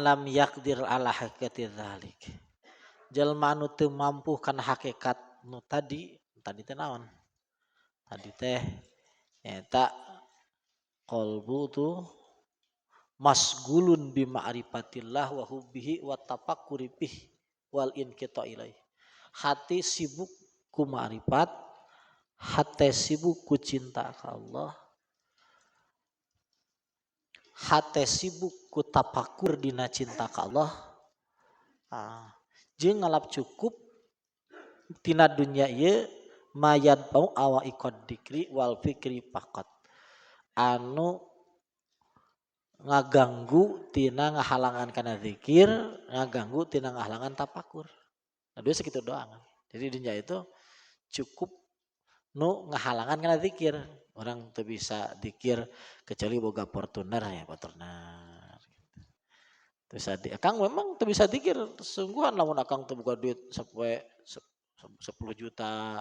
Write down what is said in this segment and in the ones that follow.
lam yaqdir ala haqiqati dzalik. Jalma anu teu mampu kana hakikat nu tadi teh naon? Tadi teh eta qalbu tu masgulun bi ma'rifatillah wa hubbihi wa tafakkuri bih wal inqita ilaih. Hati sibuk ku ma'rifat, hati sibuk ku cinta ka Allah. Hati sibuk ku tafakur dina cinta ka Allah. Jeung ngalap cukup tina dunya ieu mayad bau awa ikod dikri wal fikri faqat. Anu ngaganggu tina ngahalangan kana zikir, ngaganggu tina ngahalangan tafakur. Nah, dua segitu doang. Jadi dunya itu cukup nu ngahalangan kana zikir. Orang teu bisa zikir kecuali boga Fortuner ya, Fortuner. Teu bisa Akang memang teu bisa zikir sungguhan lamun Akang teu boga duit sampai 10 juta.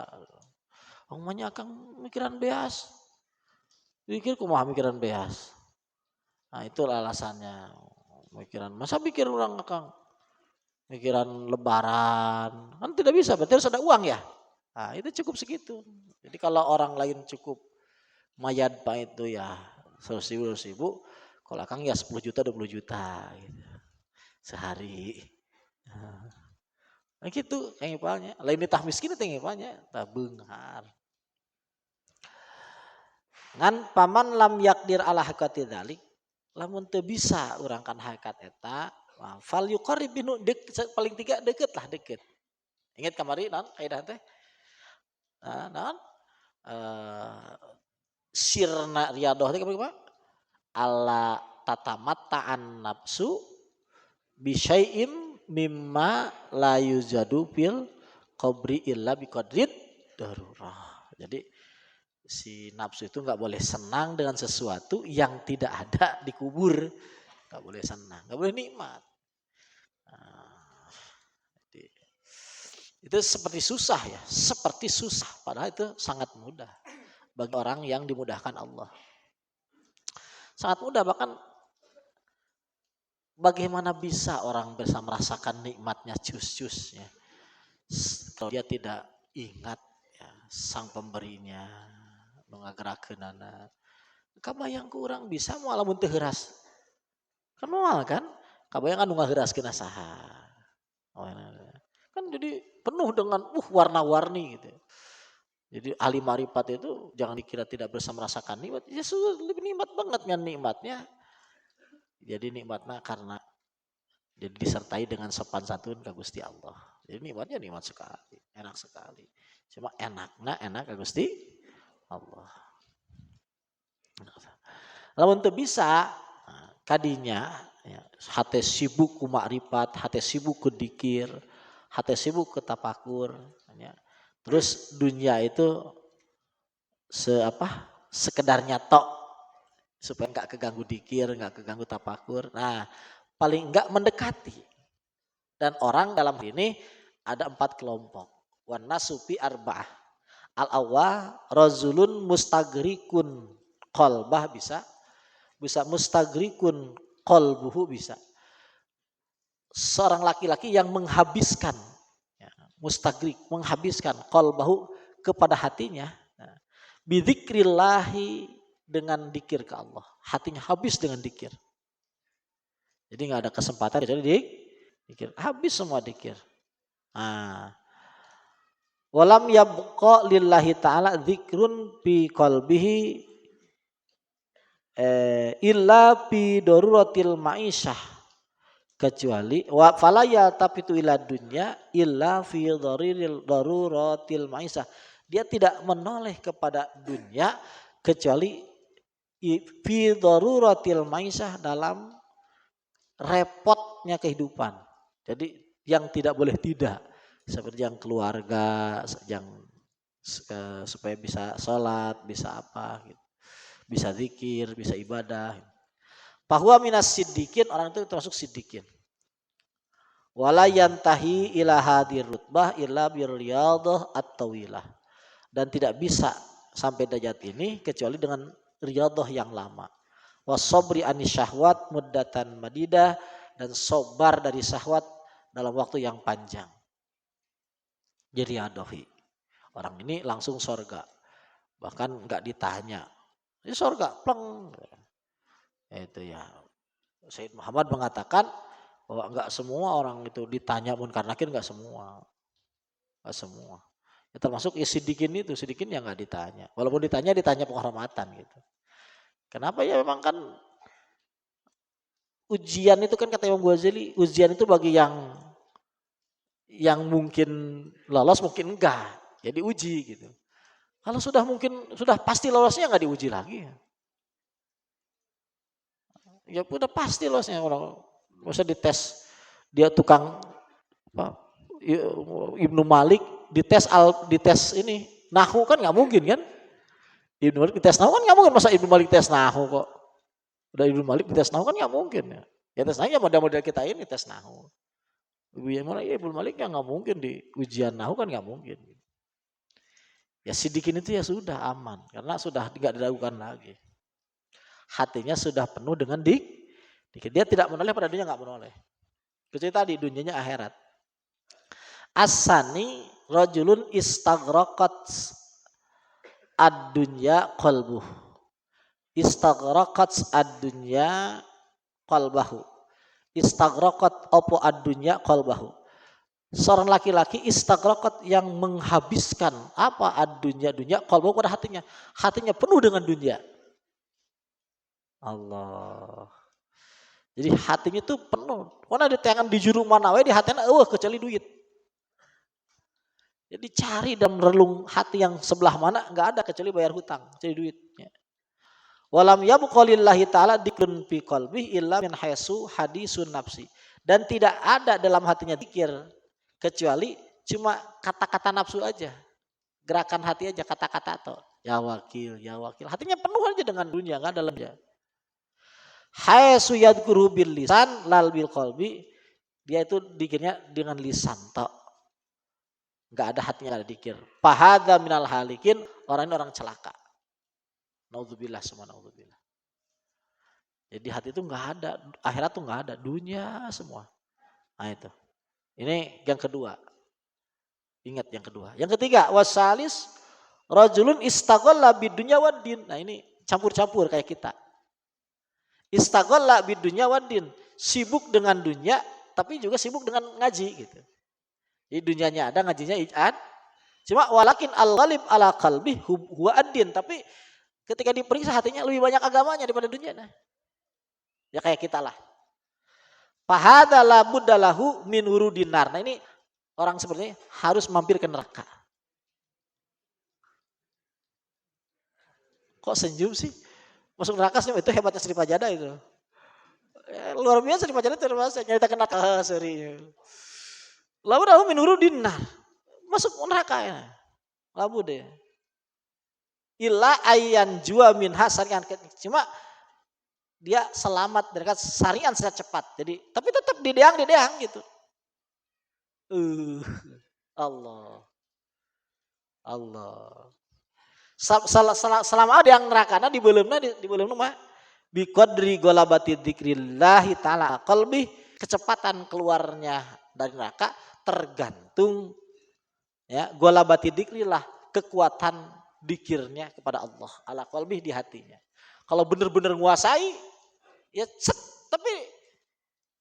Omanya Akang mikiran beas. Zikir kumaha mikiran beas. Nah, itulah alasannya. Mikiran masa pikir orang Akang mikiran lebaran. Kan tidak bisa, berarti harus ada uang ya. Nah, itu cukup segitu. Jadi kalau orang lain cukup mayat pak itu ya 100.000, kalau Akang ya 10 juta 20 juta gitu. Sehari. Nah, gitu ngipalnya. Lain ditah miskin teh ngipalnya tah beunghar. Ngan paman lam yakdir ala hakati dzalik, lamun teu bisa urang kan hakikat eta, fal yuqarrib binu paling tiga deket lah deket. Ingat kamari naon kaidah teh? Naon? Sirna riyadoh teh kumaha? Alla tatamatta'an nafsu bisyai'im mimma la yuzadu fil qabri illa biqadrid darurah. Jadi si nafsu itu nggak boleh senang dengan sesuatu yang tidak ada di kubur, nggak boleh senang, nggak boleh nikmat. Nah, itu seperti susah ya, seperti susah. Padahal itu sangat mudah bagi orang yang dimudahkan Allah. Sangat mudah, bahkan bagaimana bisa orang bisa merasakan nikmatnya cus-cusnya kalau dia tidak ingat ya, sang pemberinya mengagerakeunana. Kabayang ku urang bisa moal lamun teu heuras. Kan moal kan? Kabayang anu ngaheuraskeun saha. Kan jadi penuh dengan warna-warni gitu. Jadi ahli marifat itu jangan dikira tidak bisa merasakan nikmat. Ya sudah lebih nikmat banget kan nikmatnya. Jadi nikmatnya karena jadi disertai dengan sopan santun ka Gusti Allah. Jadi nikmatnya nikmat sekali, enak sekali. Cuma enak ka Gusti Allah. Lamun teu bisa kadinya ya, hate sibuk ku makrifat, hate sibuk ku dzikir, hate sibuk ku tafakur ya. Terus dunia itu sekedarnya tok supaya enggak keganggu dzikir, enggak keganggu tafakur. Nah, paling enggak mendekati. Dan orang dalam ini ada 4 kelompok. Wan nasu fi arba'ah. Al-awwal rajulun mustagrikun qalbah bisa mustagrikun qalbuhu bisa. Seorang laki-laki yang menghabiskan ya, mustagrik menghabiskan qalbahu kepada hatinya bidzikrillahi dengan dzikir ke Allah. Hatinya habis dengan dzikir. Jadi enggak ada kesempatan kecuali dzikir. Habis semua dzikir. Walam yabqa lillahi ta'ala dzikrun fi qalbihi illa fi daruratil ma'isyah, kecuali wa fala yaltafitu ila dunya illa fi daruratil ma'isyah. Dia tidak menoleh kepada dunia kecuali fi daruratil ma'isyah, dalam repotnya kehidupan. Jadi yang tidak boleh tidak, seperti yang keluarga, yang supaya bisa sholat, bisa apa gitu. Bisa zikir, bisa ibadah. Bahwa minas siddiqin, orang itu termasuk siddiqin. Wala yantahi ila hadir rutbah illa birriyadah at-tawilah. Dan tidak bisa sampai derajat ini kecuali dengan riyadah yang lama. Wasobri anis syahwat muddatan madidah, dan sobar dari syahwat dalam waktu yang panjang. Jadi adohi. Orang ini langsung sorga. Bahkan nggak ditanya. Ini sorga, pleng. Itu ya. Sayyid Muhammad mengatakan bahwa nggak semua orang itu ditanya munkar nakir, nggak semua. Nggak semua. Ya, termasuk ya sidikin itu, sidikin yang nggak ditanya. Walaupun ditanya penghormatan gitu. Kenapa ya memang kan ujian itu kan kata Imam Ghazali, ujian itu bagi yang mungkin lolos mungkin enggak. Jadi uji gitu. Kalau sudah pasti lolosnya nggak diuji lagi. Ya udah pasti lolosnya orang. Nggak usah dites. Dia tukang apa, Ibnu Malik dites ini nahwu kan nggak mungkin kan? Ibnu Malik dites nahwu kan nggak mungkin, masa Ibnu Malik tes nahwu kok? Udah Ibnu Malik dites nahwu kan nggak mungkin ya. Ya tes nahwu ya model-model kita ini tes nahwu. Ibnu Malik ya nggak mungkin di ujian nahwu kan nggak mungkin. Ya sidikin itu ya sudah aman karena sudah tidak diragukan lagi. Hatinya sudah penuh dengan dia tidak menoleh pada dunia, nggak menoleh. Kecuali tadi dunianya akhirat. Asani rajulun istaghraqat ad-dunya qalbuh. Istaghraqat ad-dunya qalbahu. Istaghraqat opo ad-dunya qalbahu. Seorang laki-laki istaghraqat yang menghabiskan apa ad-dunya qalbahu pada hatinya. Hatinya penuh dengan dunia. Allah. Jadi hatinya itu penuh. Karena di tangan di juru mana di hatinya kecuali duit. Jadi cari dan relung hati yang sebelah mana enggak ada kecuali bayar hutang, kecuali duit. Walam yabqa lillahi ta'ala dzikrun fi qalbi illa min haisu hadisun nafsi. Dan tidak ada dalam hatinya zikir kecuali cuma kata-kata nafsu aja. Gerakan hati aja, kata-kata atau ya wakil, ya wakil. Hatinya penuh aja dengan dunia, enggak dalamnya. Haisu yadhkuru bil lisan lal bil qalbi. Dia itu dikirnya dengan lisan tok. Enggak ada hatinya, enggak ada dikir. Fahadza minal halikin, orang ini orang celaka. Naudzubillah semua naudzubillah. Jadi hati itu enggak ada, akhirat tuh enggak ada, dunia semua. Nah itu. Ini yang kedua. Ingat yang kedua. Yang ketiga, wasalis rajulun istaghalla bidunya waddin. Nah ini campur-campur kayak kita. Istaghalla bidunya waddin. Sibuk dengan dunia tapi juga sibuk dengan ngaji gitu. Jadi dunianya ada, ngajinya ij'ad. Cuma walakin al-ghalib ala qalbi huwa ad-din, tapi ketika diperiksa hatinya lebih banyak agamanya daripada dunia. Nah. Ya kayak kita lah. Fahadza la buddalahu min wurudin nar. Nah ini orang seperti ini harus mampir ke neraka. Kok senyum sih? Masuk neraka senyum, itu hebatnya Sri Pajada itu. Ya, luar biasa Sri Pajada terus nyerita ke neraka seri. Lalu min wurudin nar. Masuk neraka ya. Labu deh. Illa ayyan jua min hasarian. Cuma dia selamat dari sarian secara cepat. Jadi tapi tetap dideang gitu. Allah. Selama ada yang neraka di belum mah bi qadri golabati dzikrillah taala qalbi, kecepatan keluarnya dari neraka tergantung ya golabati dzikrillah, kekuatan dikirnya kepada Allah ala qalbi di hatinya. Kalau benar-benar menguasai ya tapi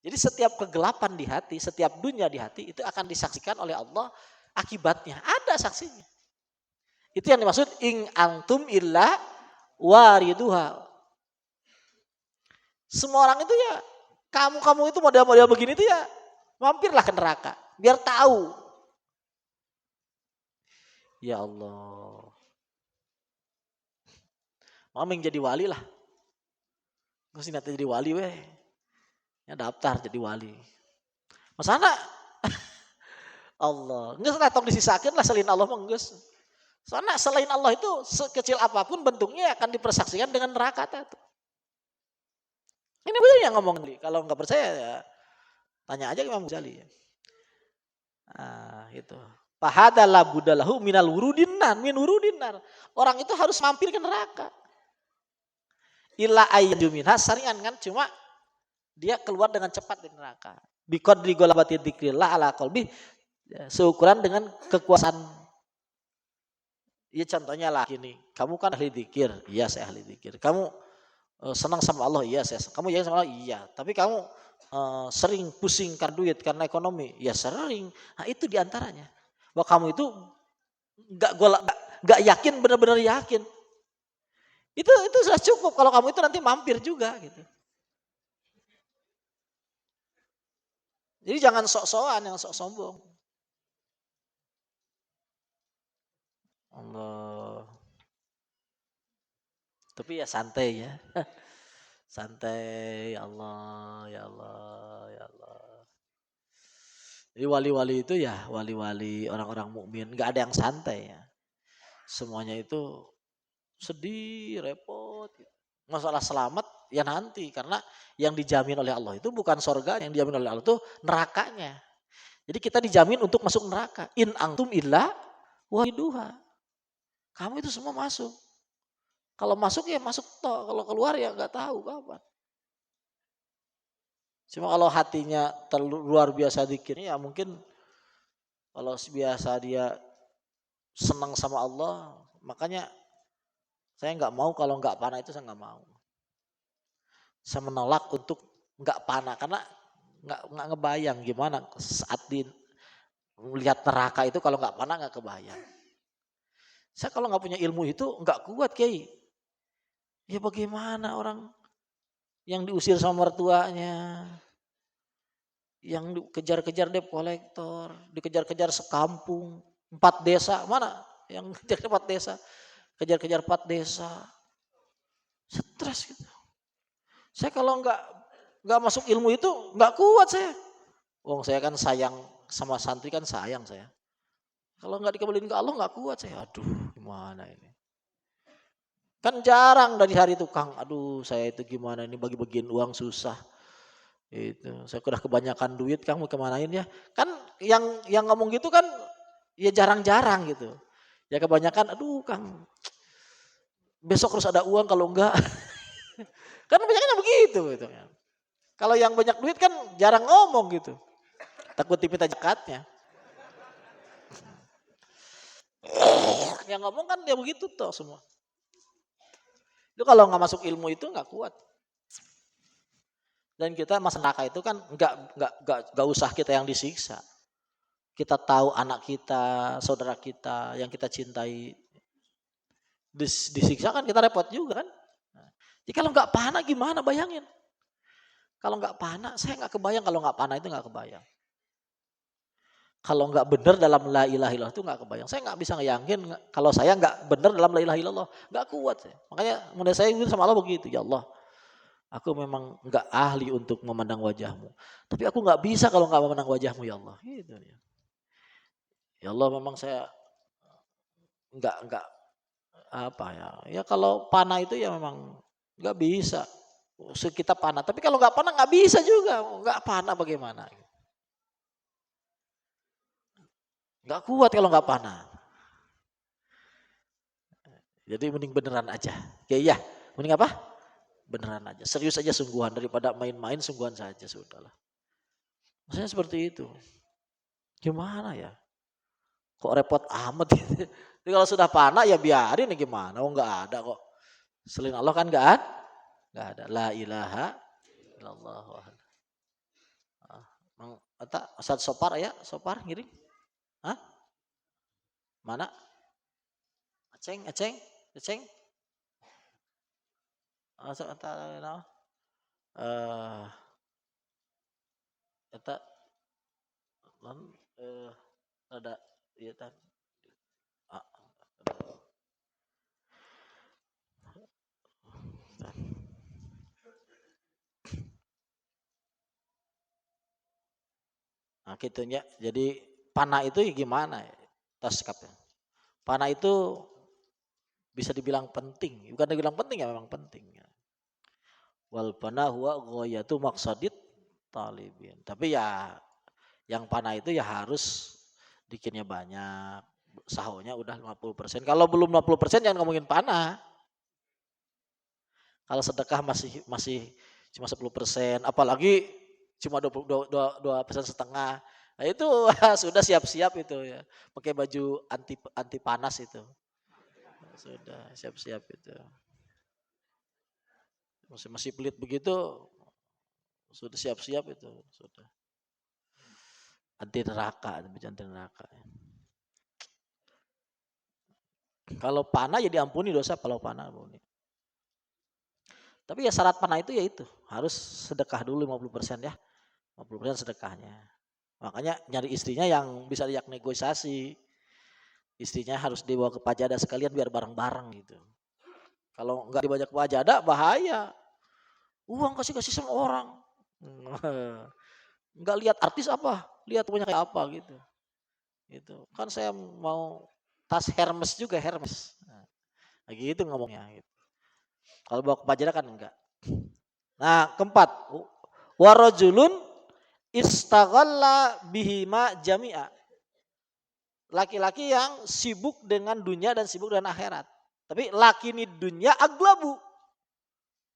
jadi setiap kegelapan di hati, setiap dunia di hati itu akan disaksikan oleh Allah akibatnya. Ada saksinya. Itu yang dimaksud ing antum illa wariduha. Semua orang itu ya, kamu itu model-model begini itu ya, mampirlah ke neraka. Biar tahu. Ya Allah. Mau jadi wali lah. Mesti nanti jadi wali weh. Ya daftar jadi wali. Masana Allah. Nggak tong disisakan lah selain Allah mah geus. Soalnya selain Allah itu sekecil apapun bentuknya akan dipersaksikan dengan neraka itu. Ini betul yang ngomong. Kalau nggak percaya ya tanya aja ke Imam Ghazali. Gitu. Fahadalah budalahu minal wurudinar, min wurudinar. Orang itu harus mampir ke neraka. Illa ayyumin hasarian kan cuma dia keluar dengan cepat dari neraka. Biqadri ghalabati dzikrillah ala qalbi, seukuran dengan kekuasaan. Ya contohnya lah gini, kamu kan ahli dzikir, iya saya ahli dzikir. Kamu senang sama Allah, iya saya. Kamu yakin sama Allah, iya. Tapi kamu sering pusing karena duit, karena ekonomi, ya sering. Nah itu diantaranya. Bahwa kamu itu nggak yakin, benar-benar yakin. Itu sudah cukup. Kalau kamu itu nanti mampir juga gitu. Jadi jangan sok-sokan, yang sok sombong. Allah. Tapi ya santai ya. Santai, ya Allah, ya Allah, ya Allah. Jadi wali-wali itu ya wali-wali orang-orang mukmin, nggak ada yang santai ya. Semuanya itu sedih, repot. Masalah selamat ya nanti, karena yang dijamin oleh Allah itu bukan surga, yang dijamin oleh Allah itu nerakanya. Jadi kita dijamin untuk masuk neraka. In antum illa wariduha. Kamu itu semua masuk. Kalau masuk ya masuk toh, kalau keluar ya nggak tahu kapan. Cuma kalau hatinya luar biasa dikirnya ya mungkin kalau biasa dia senang sama Allah, makanya saya nggak mau kalau nggak panah itu saya nggak mau. Saya menolak untuk nggak panah karena nggak ngebayang gimana saat melihat neraka itu kalau nggak panah nggak kebayang. Saya kalau nggak punya ilmu itu nggak kuat Kiai. Ya bagaimana orang yang diusir sama mertuanya, yang dikejar-kejar debt kolektor, dikejar-kejar sekampung, 4 desa, mana yang kejar 4 desa, kejar-kejar 4 desa, stres gitu. Saya kalau nggak masuk ilmu itu nggak kuat saya. Wong saya kan sayang sama santri kan sayang saya. Kalau nggak dikembaliin ke Allah nggak kuat saya. Aduh gimana ini. Kan jarang dari hari itu Kang, aduh saya itu gimana ini bagi-bagiin uang susah. Itu, saya udah kebanyakan duit Kang mau kemanain ya. Kan yang ngomong gitu kan ya jarang-jarang gitu. Ya kebanyakan aduh Kang besok harus ada uang kalau enggak. Kan banyaknya begitu gitu kan. Kalau yang banyak duit kan jarang ngomong gitu. Takut diminta zakatnya. Yang ngomong kan dia begitu toh semua. Itu kalau nggak masuk ilmu itu nggak kuat. Dan kita mas neraka itu kan nggak usah kita yang disiksa. Kita tahu anak kita, saudara kita yang kita cintai disiksa kan kita repot juga kan. Jadi kalau nggak panah gimana bayangin? Kalau nggak panah, saya nggak kebayang kalau nggak panah itu nggak kebayang. Kalau nggak benar dalam la ilaha illallah itu nggak kebayang. Saya nggak bisa ngeyangin kalau saya nggak benar dalam la ilaha illallah, nggak kuat saya. Makanya mulai saya ingin sama Allah begitu, ya Allah, aku memang nggak ahli untuk memandang wajahmu, tapi aku nggak bisa kalau nggak memandang wajahmu ya Allah. Gitu ya. Ya Allah memang saya nggak apa ya. Ya kalau panah itu ya memang nggak bisa. Kita panah, tapi kalau nggak panah nggak bisa juga. Nggak panah bagaimana? Nggak kuat kalau nggak panah. Jadi mending beneran aja. Ya iya, mending apa? Beneran aja. Serius aja sungguhan daripada main-main sungguhan saja sudahlah. Maksudnya seperti itu. Gimana ya? Kok repot amat gitu. Jadi kalau sudah panah ya biarin ya gimana? Oh nggak ada kok. Selain Allah kan nggak ada. Nggak ada. La ilaha illallah. Ustaz Sopar ya? Sopar ngiring? Hah? Mana? Aceng? Aceng? Eta ada iya tan. Nah gitunya. Jadi panah itu gimana ya? Taskapnya. Panah itu bisa dibilang penting. Bukan dibilang penting ya memang penting. Wal panah huwa ghayatu maqsadit talibin. Tapi ya yang panah itu ya harus dikirnya banyak. Sahurnya udah 50%. Kalau belum 50% jangan ngomongin panah. Kalau sedekah masih cuma 10%, apalagi cuma 2% setengah. Nah itu sudah siap-siap itu ya, pakai baju anti anti panas itu. Sudah siap-siap itu. Masih masih pelit begitu, sudah siap-siap itu, sudah. Anti neraka, anti neraka. Kalau panah ya diampuni dosa kalau panah ampuni. Tapi ya syarat panah itu ya itu, harus sedekah dulu 50% ya. 50% sedekahnya. Makanya nyari istrinya yang bisa diajak negosiasi. Istrinya harus dibawa ke pajada sekalian biar bareng-bareng gitu. Kalau nggak dibawa ke pajada bahaya. Uang kasih-kasih sama orang. Nggak lihat artis apa, lihat punya kayak apa gitu. Gitu. Kan saya mau tas Hermes juga Hermes. Nah, gitu ngomongnya. Gitu. Kalau bawa ke pajada kan enggak. Nah keempat, warojulun istaghalla bihima jami'a. Laki-laki yang sibuk dengan dunia dan sibuk dengan akhirat. Tapi laki ini dunia aglabu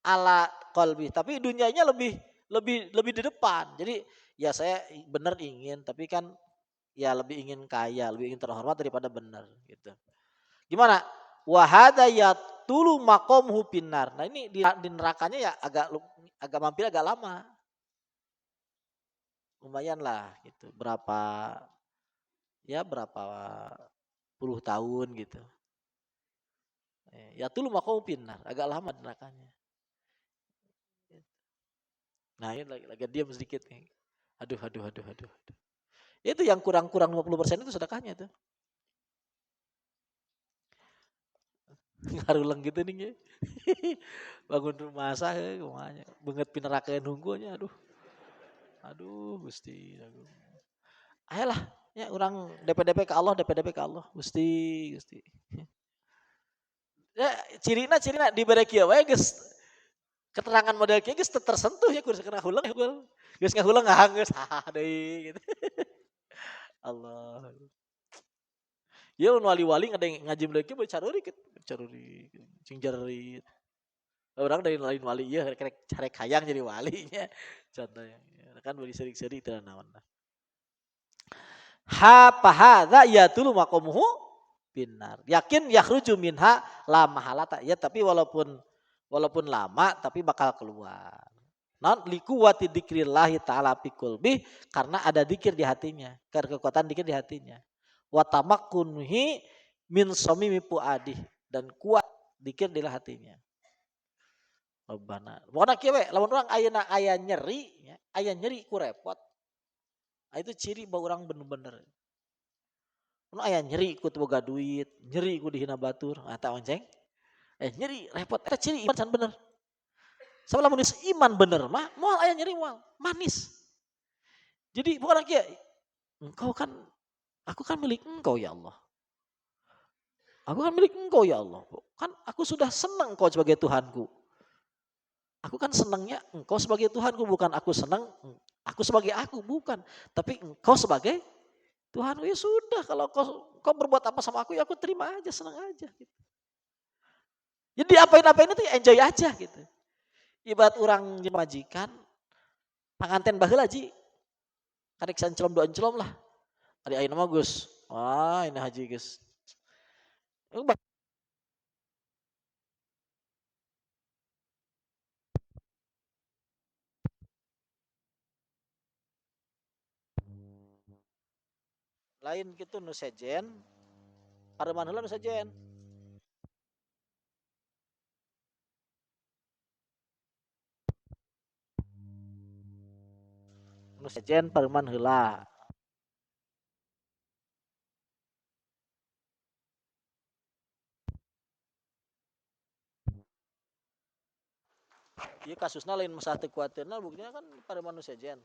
ala qalbi. Tapi dunianya lebih di depan. Jadi ya saya benar ingin, tapi kan ya lebih ingin kaya, lebih ingin terhormat daripada benar gitu. Gimana? Wahada ya tulu makomhu pinar. Nah ini di nerakanya ya agak mampir agak lama. Lumayan lah gitu. Berapa puluh tahun gitu. Ya tulu makomhu pinar. Agak lama di nerakanya. Nah ini lagi diam sedikit nih. Aduh. Itu yang kurang-kurang 50% itu sedekahnya tuh. Ngaruleng gitu nih ya. Bangun rumah saya kumanya. Banget pinerakeun hunggunya aduh. Aduh Gusti. Ayolah ya orang DP-DP ke Allah, DP-DP ke Allah. Gusti. Ya cirina dibere kieu wae geus keterangan model kieu geus tersentuh ya geus kena huleung ya geus ngahuleung ngahang geus deui gitu. Allah. Ya wali-wali ngaji model kieu careurik cing jarerit. Orang dari lain wali ya karek hayang jadi walinya contohnya. Kan beli sering-sering teu naon. Ha pahadza yatulu maqamuhu binar. Yakin yakhruju minha la mahalata. Ya tapi walaupun lama tapi bakal keluar. Non likuwati dzikrillah taala fi qalbi karena ada zikir di hatinya, karena kekuatan zikir di hatinya. Wa tamakkunhi min samimi puadi dan kuat zikir di hatinya. Lobana. Pokona kieu we, lamun urang ayeuna aya nyeri, aya nyeri ku repot. Itu ciri bahwa orang bener-bener. Mun aya nyeri ku teu boga duit, nyeri ku dihina batur, eta onceng. Nyeri repot eta ciri iman can bener. Sabab lamun iman bener mah moal aya nyeri moal, manis. Jadi bukan kieu, aku kan milik Engkau ya Allah. Aku kan milik Engkau ya Allah. Kan aku sudah senang Engkau sebagai Tuhanku. Aku kan senangnya Engkau sebagai Tuhanku, bukan aku senang aku sebagai aku, bukan. Tapi Engkau sebagai Tuhanku ya sudah. Kalau kau berbuat apa sama aku ya aku terima aja, senang aja. Gitu. Jadi apain-apain itu ya enjoy aja gitu. Ibarat orang majikan, panganten baheula ji. Karek sancelom dua encelom lah. Ari ayeuna mah Gus. Wah, ini haji Gus. Lain gitu nu sejen, pareman heula nu sejen. Nu sejen pareman heula. Ieu kasusna lain masalah teu kuatirna buktinya kan pareman nu sejen.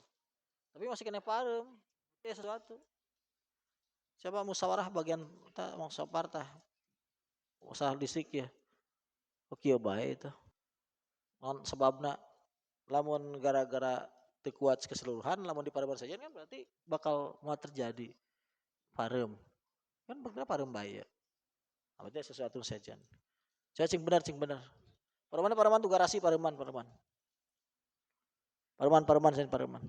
Tapi masih kena parem. Itu sesuatu. Coba musyawarah bagian kita mau sapartah. Usaha distrik ya. Oke bae itu. Non sebabna lamun gara-gara teu kuat keseluruhan lamun di pareman sejen kan berarti bakal mau terjadi parem. Kan bener parem bae ya. Berarti sesuatu sejen. Saya cing benar. Pareman tuh garasi pareman. Pareman sini pareman.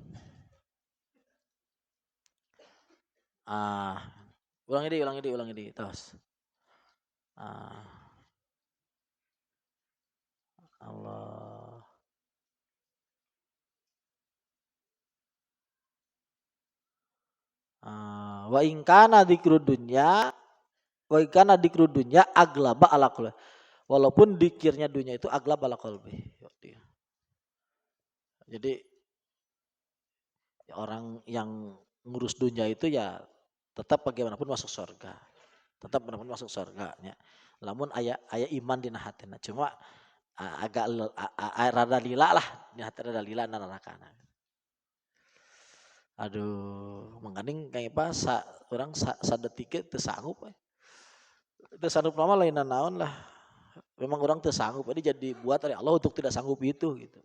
Ulangi di. Terus. Allah. Wa in kana dzikru dunya aglaba ala qalbi. Walaupun dikirnya dunia itu aglaba ala qalbi. Jadi orang yang ngurus dunia itu ya tetap bagaimanapun masuk surga. Tetap bagaimanapun masuk surga ya. Lamun aya iman dina hatina. Cuma agak rada lila lah, dina hati rada lila na nerakana. Aduh, mengandung kayak apa orang sadetik teu sanggup. Teu sanggup lama lain naon lah. Memang orang teu sanggup, jadi buat oleh Allah untuk tidak sanggup itu gitu.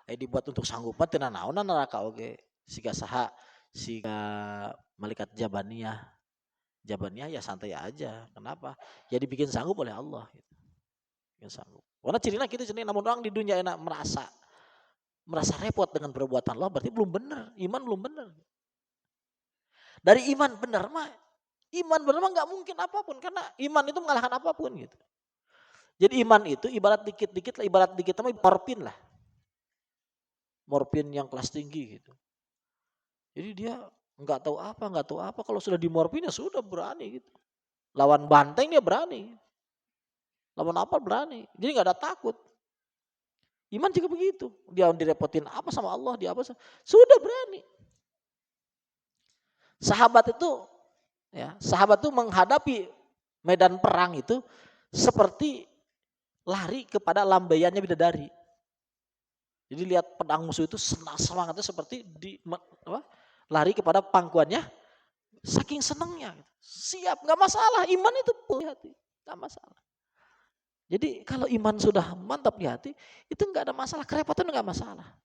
Dibuat untuk sanggup teu naon neraka oge. Siga saha, siga malaikat Jabaniyah. Jabaniyah ya santai aja. Kenapa? Ya dibikin sanggup oleh Allah gitu. Bikin sanggup. Karena cirina kita namun orang di dunia enak merasa repot dengan perbuatan Allah, berarti belum benar, iman belum benar. Dari iman benar mah nggak mungkin apapun, karena iman itu mengalahkan apapun gitu. Jadi iman itu ibarat dikit mah morfin yang kelas tinggi gitu. Jadi dia nggak tahu apa, kalau sudah di morfin ya sudah berani gitu. Lawan banteng dia berani, lawan apa berani, jadi nggak ada takut. Iman juga begitu, dia direpotin apa sama Allah, dia apa sudah berani. Sahabat itu menghadapi medan perang itu seperti lari kepada lambaiannya bidadari. Jadi lihat pedang musuh itu semangatnya seperti lari kepada pangkuannya, saking senangnya. Siap, nggak masalah, iman itu di hati, nggak masalah. Jadi kalau iman sudah mantap di hati, itu nggak ada masalah, kerepotan nggak masalah.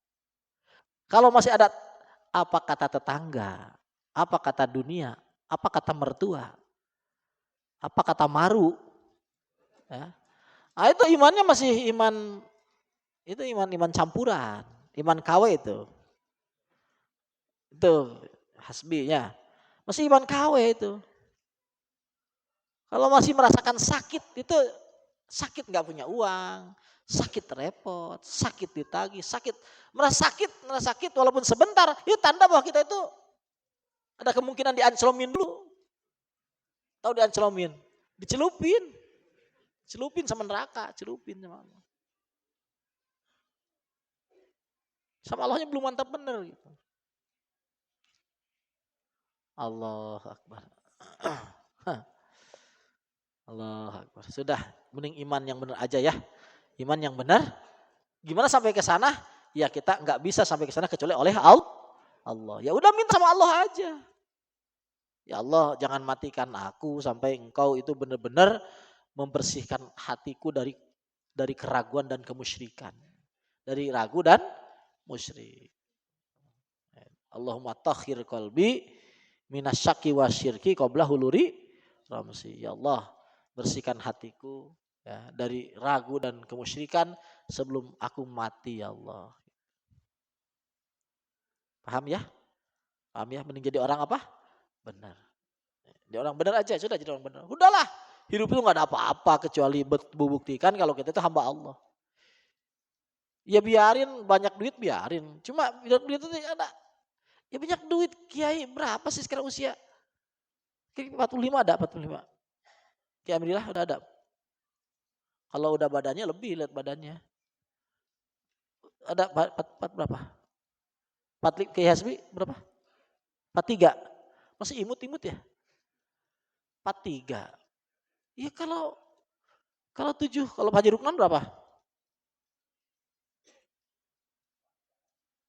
Kalau masih ada apa kata tetangga, apa kata dunia, apa kata mertua, apa kata maru, ya. Itu imannya masih iman campuran, iman KW itu hasbinya, masih iman KW itu. Kalau masih merasakan sakit itu sakit nggak punya uang, sakit repot, sakit ditagih, merasa sakit walaupun sebentar, itu tanda bahwa kita itu ada kemungkinan dianclomin dulu. Tahu dianclomin? Celupin sama neraka, celupin sama Allah. Sama Allahnya belum mantap bener gitu. Allah Akbar. Allah Akbar. Sudah, mending iman yang benar aja ya. Iman yang benar. Gimana sampai ke sana? Ya kita nggak bisa sampai ke sana kecuali oleh Allah. Ya udah minta sama Allah aja. Ya Allah, jangan matikan aku sampai Engkau itu benar-benar membersihkan hatiku dari keraguan dan kemusyrikan. Dari ragu dan musyrik. Allahumma tahhir qalbi minasyaki wasyirki qabla huluri ramsi. Ya Allah, bersihkan hatiku ya, dari ragu dan kemusyrikan sebelum aku mati ya Allah. Paham ya? Paham ya? Mending jadi orang apa? Benar. Jadi orang benar aja, sudah jadi orang benar. Udahlah, hidup itu gak ada apa-apa kecuali membuktikan kalau kita itu hamba Allah. Ya biarin banyak duit biarin. Cuma duit itu ada. Ya banyak duit, Kiai berapa sih sekarang usia? 45 ada, 45. Kiai Alhamdulillah udah ada. Kalau udah badannya lebih, lihat badannya. Ada 4 berapa? 4 Kiai Hasbi berapa? 43. Masih imut-imut ya? 43. Iya kalau 7, kalau Pak Haji Rukman berapa?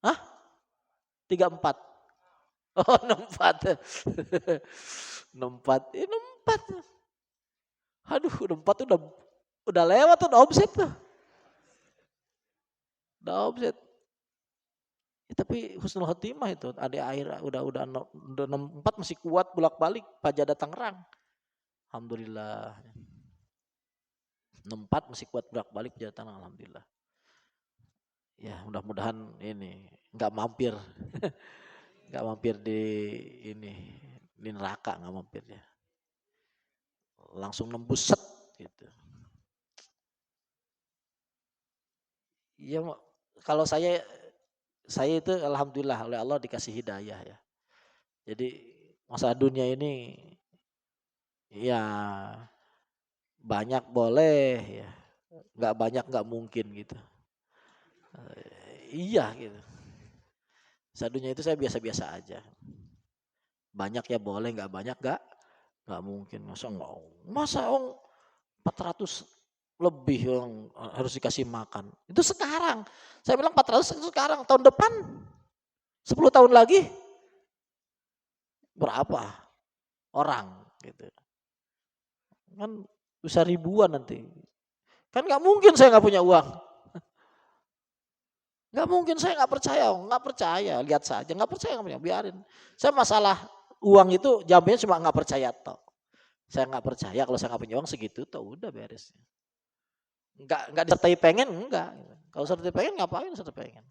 Hah? 34. Oh, 64. 64. 64. Aduh, 64 udah lewat tuh, udah omset tuh. Udah omset. Ya, tapi husnul khotimah itu, ada air udah 64 masih kuat bolak-balik Pajada Tangerang. Alhamdulillah. 64 masih kuat bolak-balik Pajada Tangerang, alhamdulillah. Ya mudah-mudahan ini nggak mampir, nggak mampir di ini di neraka, nggak mampir ya. Langsung nembus set gitu. Ya kalau saya itu alhamdulillah oleh Allah dikasih hidayah ya. Jadi masa dunia ini ya banyak boleh ya, nggak banyak nggak mungkin gitu. Iya gitu. Masa dunia itu saya biasa-biasa aja. Banyak ya boleh, nggak banyak nggak mungkin. Masa 400 lebih yang harus dikasih makan. Itu sekarang. Saya bilang 400 itu sekarang. Tahun depan 10 tahun lagi berapa orang gitu. Kan bisa ribuan nanti. Kan nggak mungkin saya nggak punya uang. Nggak mungkin, saya nggak percaya. Lihat saja, nggak percaya nggak punya, biarin. Saya masalah uang itu jawabnya cuma nggak percaya toh. Saya nggak percaya kalau saya nggak punya uang segitu toh udah beres. Nggak disertai pengen, enggak. Kalau disertai pengen ngapain disertai pengen?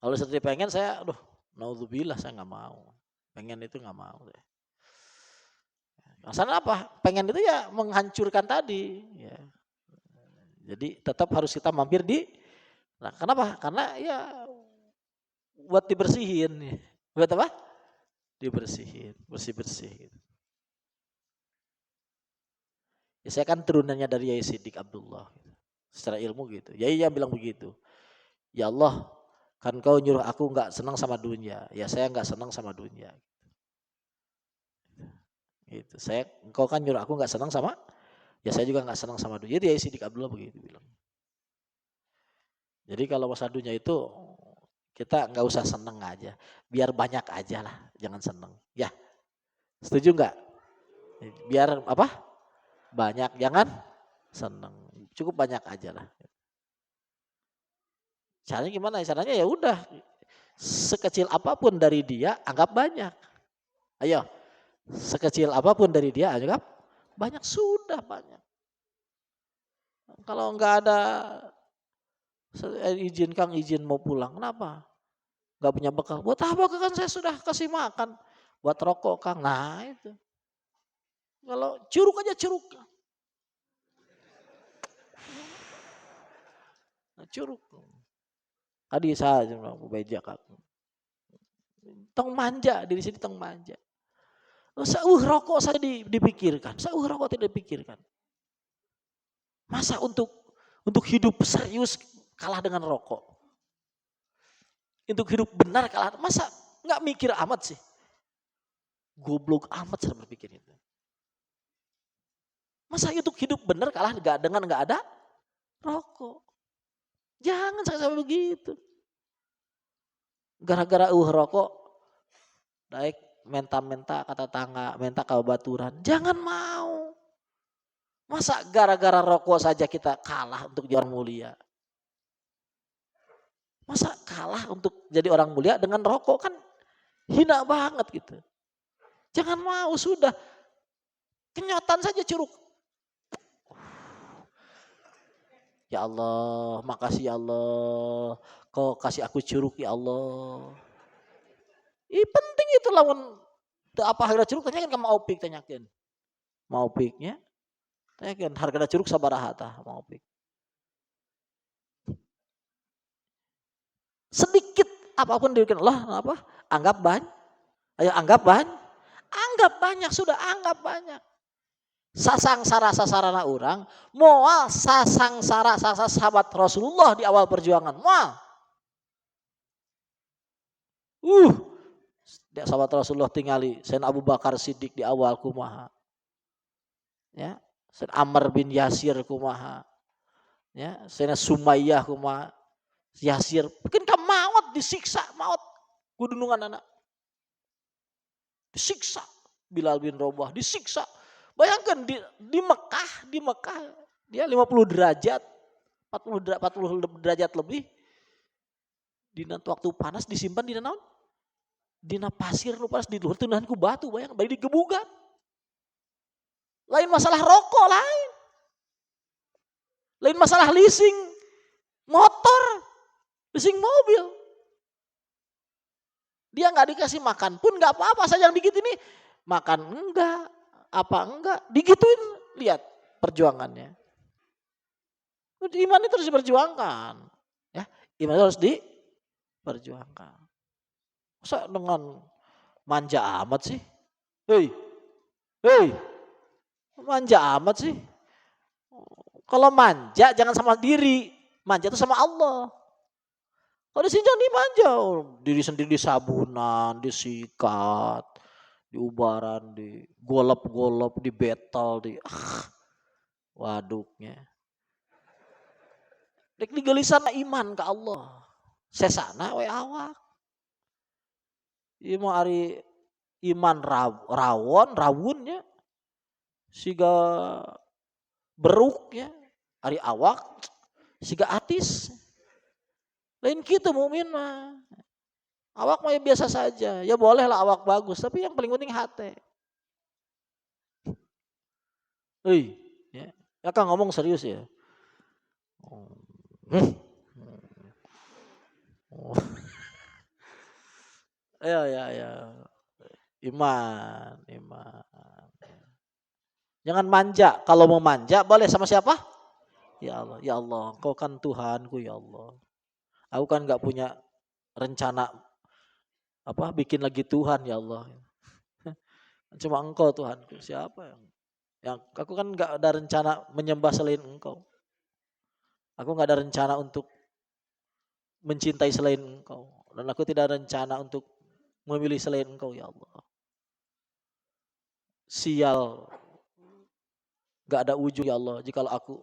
Kalau disertai pengen saya, naudzubillah, saya nggak mau. Pengen itu nggak mau. Masalah apa? Pengen itu ya menghancurkan tadi. Ya. Jadi tetap harus kita mampir di. Nah, kenapa? Karena ya buat dibersihin. Buat apa? Dibersihin, bersih-bersih. Gitu. Ya, saya kan turunannya dari Yai Siddiq Abdullah. Gitu. Secara ilmu gitu. Yai yang bilang begitu. Ya Allah, kan kau nyuruh aku nggak senang sama dunia. Ya saya nggak senang sama dunia. Gitu. Engkau kan nyuruh aku nggak senang sama, ya saya juga nggak senang sama dunia. Jadi Yai Siddiq Abdullah begitu bilang. Jadi kalau masa dunia itu kita nggak usah seneng aja, biar banyak aja lah, jangan seneng. Ya, setuju nggak? Biar apa? Banyak, jangan seneng. Cukup banyak aja lah. Caranya gimana? Caranya ya udah, sekecil apapun dari dia anggap banyak. Ayo, sekecil apapun dari dia anggap banyak, sudah banyak. Kalau nggak ada izin Kang, izin mau pulang, kenapa? Nggak punya bekal. Buat apa kan saya sudah kasih makan. Buat rokok Kang. Nah itu. Kalau curug aja curug. Nah, curug. Tadi saya bilang beja Kang. Tong manja, di sini tong manja. Rokok saya dipikirkan. Rokok tidak dipikirkan. Masa untuk hidup serius kalah dengan rokok? Untuk hidup benar kalah, masa nggak mikir amat sih? Goblok amat saya berpikir itu. Masa untuk hidup benar kalah dengan nggak ada rokok? Jangan sampai begitu. Gara-gara rokok, baik menta-menta kata tangga, menta kabaturan. Jangan mau. Masa gara-gara rokok saja kita kalah untuk jadi orang mulia? Masa kalah untuk jadi orang mulia dengan rokok, kan hina banget gitu. Jangan mau, sudah. Kenyotan saja curug. Ya Allah, makasih ya Allah. Kau kasih aku curug ya Allah. Penting itu lawan apa harga curug, tanyakan ke Maupik, tanyakan. Maupiknya, tanyakan harga curug sabaraha tah Maupik. Sedikit apapun diberikan Allah, apa? Anggap banyak. Ayo anggap banyak. Anggap banyak, sudah anggap banyak. Sasangsara sasarana orang, moal sasangsara sahabat Rasulullah di awal perjuangan, moal. Sahabat Rasulullah tingali Sayyidina Abu Bakar Siddiq di awal kumaha. Ya, Sayyidina Ammar bin Yasir kumaha. Ya, Sayyidina Sumayyah kumaha. Yasir, mungkin kamu maut, disiksa maut kudunungan anak. Disiksa Bilal bin Rabah, disiksa. Bayangkan di Mekah dia 50 derajat, 40 derajat lebih. Di waktu panas disimpan di naon? Dina pasir nu panas, di luar tunahan ku batu, bayang bayi digebugan. Lain masalah rokok lain. Lain masalah leasing. motor, leasing mobil. Dia nggak dikasih makan pun nggak apa-apa, saja yang dikit ini makan enggak, apa enggak, digituin. Lihat perjuangannya. Iman itu harus diperjuangkan, ya. Iman itu harus diperjuangkan. Masa dengan manja amat sih? Hei, manja amat sih? Kalau manja jangan sama diri, manja itu sama Allah. Kalau di sini jangan dimanja, diri sendiri disabunan, disikat, diubaran, digolop-golop, dibetal, waduknya. Dek digelisan iman ke Allah. Sesana we awak. Ieu mah ari iman rawunnya. Siga beruknya, ari awak siga atis. Lain gitu mukmin mah. Awak mah ya biasa saja. Ya bolehlah awak bagus, tapi yang paling penting hati. Ya. Ya kan ngomong serius ya. Ya. Iman. Jangan manja. Kalau mau manja boleh sama siapa? Ya Allah, Engkau kan Tuhanku ya Allah. Aku kan nggak punya rencana bikin lagi Tuhan ya Allah. Cuma Engkau Tuhanku. Siapa yang aku kan nggak ada rencana menyembah selain Engkau. Aku nggak ada rencana untuk mencintai selain Engkau. Dan aku tidak ada rencana untuk memilih selain Engkau ya Allah. Sial. Gak ada ujung ya Allah jikalau aku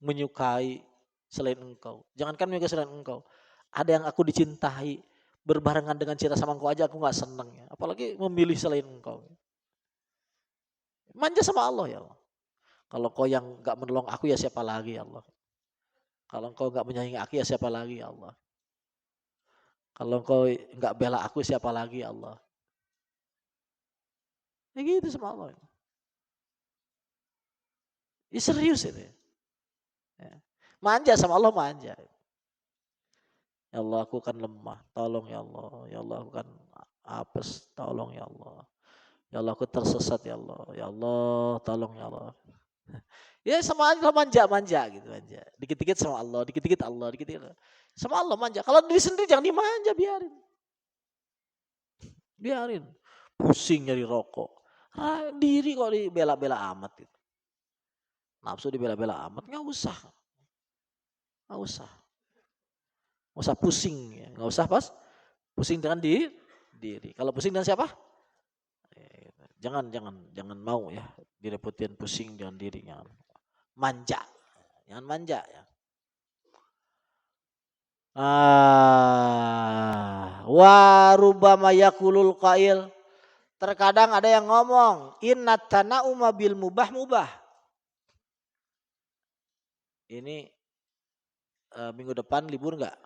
menyukai selain Engkau. Jangankan menyukai selain Engkau. Ada yang aku dicintai berbarengan dengan cinta sama Engkau aja aku gak seneng ya. Apalagi memilih selain Engkau. Manja sama Allah ya Allah. Kalau Kau yang gak menolong aku ya siapa lagi ya Allah. Kalau Engkau gak menyayangi aku ya siapa lagi ya Allah. Kalau Engkau gak bela aku siapa lagi ya Allah. Ya gitu sama Allah. Ya serius ini. Ya. Manja sama Allah manja. Ya Allah aku kan lemah, tolong ya Allah. Ya Allah aku kan apes, tolong ya Allah. Ya Allah aku tersesat ya Allah. Ya Allah tolong ya Allah. Ya sama aja manja gitu manja. Dikit-dikit sama Allah, dikit-dikit Allah, dikit-dikit. Sama Allah manja. Kalau diri sendiri jangan dimanja, biarin. Pusing nyari rokok. Diri kok dibela-bela amat gitu. Nafsu dibela-bela amat, nggak usah pusing ya, nggak usah pusing dengan diri. Kalau pusing dengan siapa? Jangan mau ya direpotin pusing dengan diri, jangan manja ya. Wa rubama yaqulul qail, terkadang ada yang ngomong inna tana'uma bil mubah. Ini minggu depan libur enggak?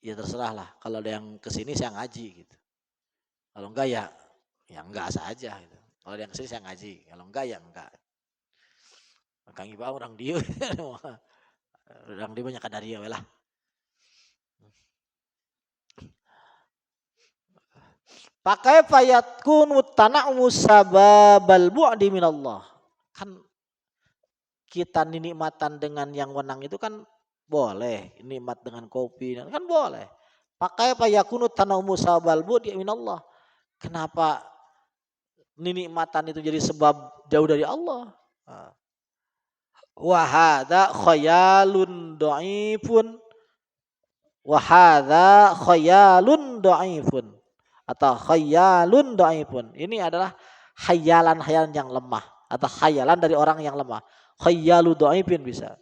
Ya terserah lah. Kalau ada yang kesini saya ngaji gitu. Kalau enggak ya enggak saja gitu. Kalau ada yang kesini saya ngaji. Kalau enggak ya enggak. Kang Iba orang dia. Orang dia banyak kadari ya lah. Pakai fayatkunu tana'umu sababal bu'di minallah. Kan kita nikmatan dengan yang wenang itu kan boleh, nikmat dengan kopi kan boleh. Pakai fayakunu tana'umu sababal bu'di minallah. Kenapa nikmatan itu jadi sebab jauh dari Allah? Wa hadza khayalun dhaifun. Wa hadza khayalun dhaifun. Atau khayalun dhaifun. Ini adalah khayalan yang lemah atau khayalan dari orang yang lemah. Khayalu dhaifin bisa.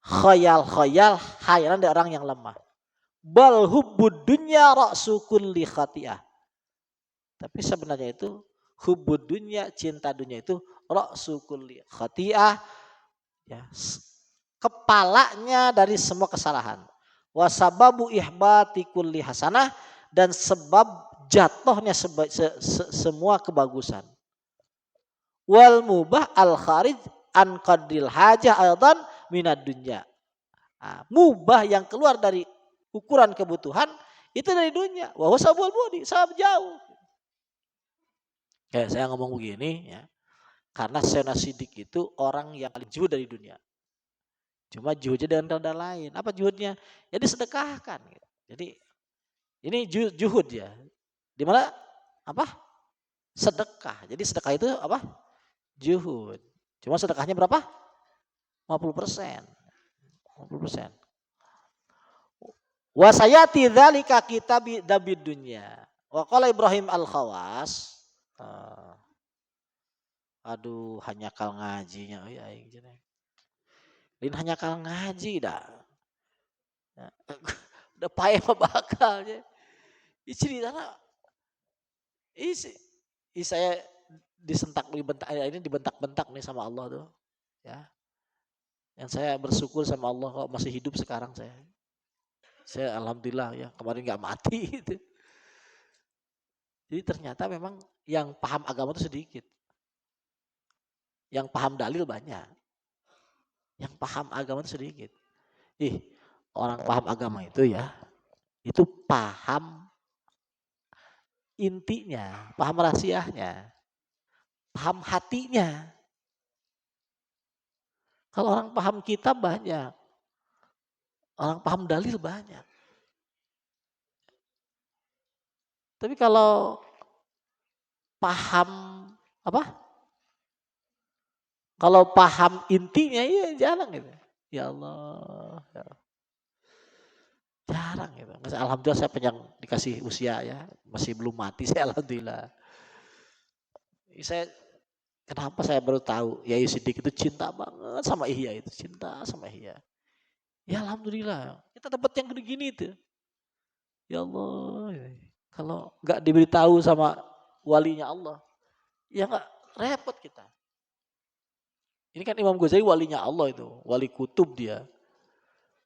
Khayalan dari orang yang lemah. Bal hubbud dunya ra'su kulli khati'ah. Tapi sebenarnya itu hubbud dunya, cinta dunia itu ra'su kulli khati'ah, ya, kepalanya dari semua kesalahan. Wa sababu ihbati kulli hasanah, dan sebab jatuhnya semua kebagusan. Wal mubah al kharij an qadril hajah aidan minad dunya. Mubah yang keluar dari ukuran kebutuhan itu dari dunia. Wa wasabul budi, sangat jauh. Kayak saya ngomong begini ya. Karena Sayyidina Siddiq itu orang yang paling zuhud dari dunia. Cuma zuhudnya dengan tanda lain. Apa zuhudnya? Ya disedekahkan. Jadi ini zuhud ya. Di mana apa? Sedekah. Jadi sedekah itu apa? Zuhud. Cuma sedekahnya berapa? 50%. 50%. Wa sayati dzalika kitabi dabid dunya. Wa qala Ibrahim Al-Khawas. Aduh, hanya kal ngajinya. Oh, ya, Lin hanya kal ngaji dah. Udah payah bakalnya. Isi sana. Saya dibentak nih sama Allah tuh. Ya. Yang saya bersyukur sama Allah kok masih hidup sekarang saya. Saya alhamdulillah ya, kemarin nggak mati gitu. Jadi ternyata memang yang paham agama itu sedikit. Yang paham dalil banyak. Yang paham agama itu sedikit. Orang paham agama itu ya, itu paham intinya, paham rahasianya, paham hatinya. Kalau orang paham kitab banyak. Orang paham dalil banyak. Tapi kalau paham apa? Kalau paham intinya ya jarang gitu. Ya Allah. Ya. Jarang gitu. Alhamdulillah saya panjang dikasih usia ya. Masih belum mati saya alhamdulillah. Kenapa saya baru tahu Yai Siddiq itu cinta banget sama Ihya itu. Cinta sama Ihya. Ya alhamdulillah. Kita dapat yang gini-gini itu. Ya Allah. Kalau nggak diberitahu sama walinya Allah. Ya nggak repot kita. Ini kan Imam Ghazali walinya Allah itu, wali kutub dia.